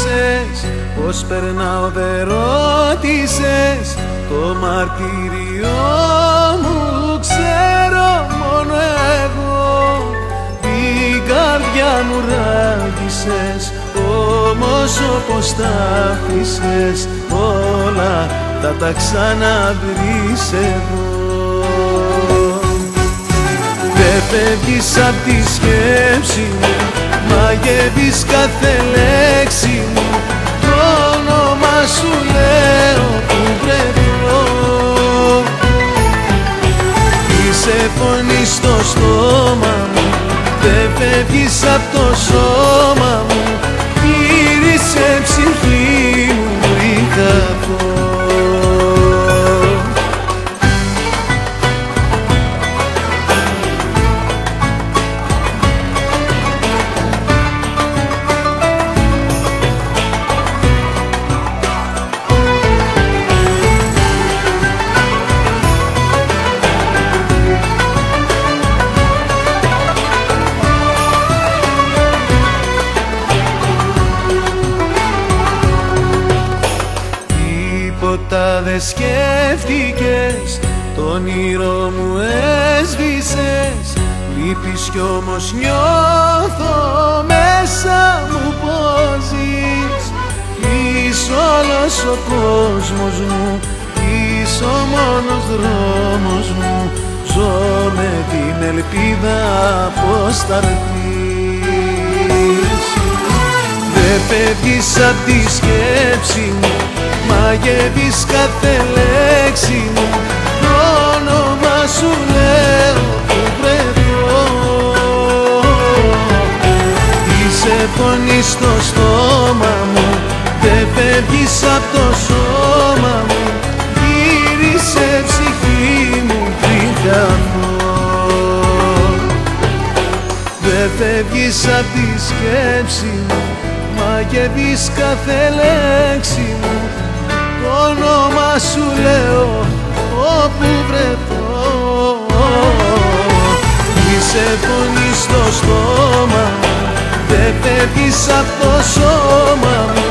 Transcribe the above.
ρώτησες πως περνάω, δεν ρώτησες το μαρτύριό μου. Ξέρω μόνο εγώ, την καρδιά μου ράγισες, όμως όπως τα άφησες όλα θα τα ξαναβρεις εδώ. Δεν φεύγεις απ' τη σκέψη μου, μαγεύεις κάθε λέξη μου, το όνομα σου λέω που βρεθώ. Είσαι φωνή στο στόμα μου, δεν φεύγεις απ' το σώμα μου, γύρισε ψυχή μου πριν χαθώ. Τίποτα δεν σκέφτηκες, το όνειρο μου έσβησες. Λείπεις κι όμως νιώθω μέσα μου πως ζεις. Είσαι όλος ο κόσμος μου, είσαι ο μόνος δρόμος μου. Ζω με την ελπίδα πως θα έρθεις. Δεν φεύγεις απ' τη σκέψη μου, μαγεύεις κάθε λέξη μου, το όνομα σου λέω που βρεθώ. Είσαι φωνή στο στόμα μου, δεν φεύγεις απ' το σώμα μου, γύρισε ψυχή μου πριν χαθώ. Δεν φεύγεις απ' τη σκέψη μου, μαγεύεις κάθε λέξη μου, το όνομα σου λέω όπου βρεθώ. Είσαι φωνή στο στόμα μου, δεν φεύγεις απ' το σώμα μου,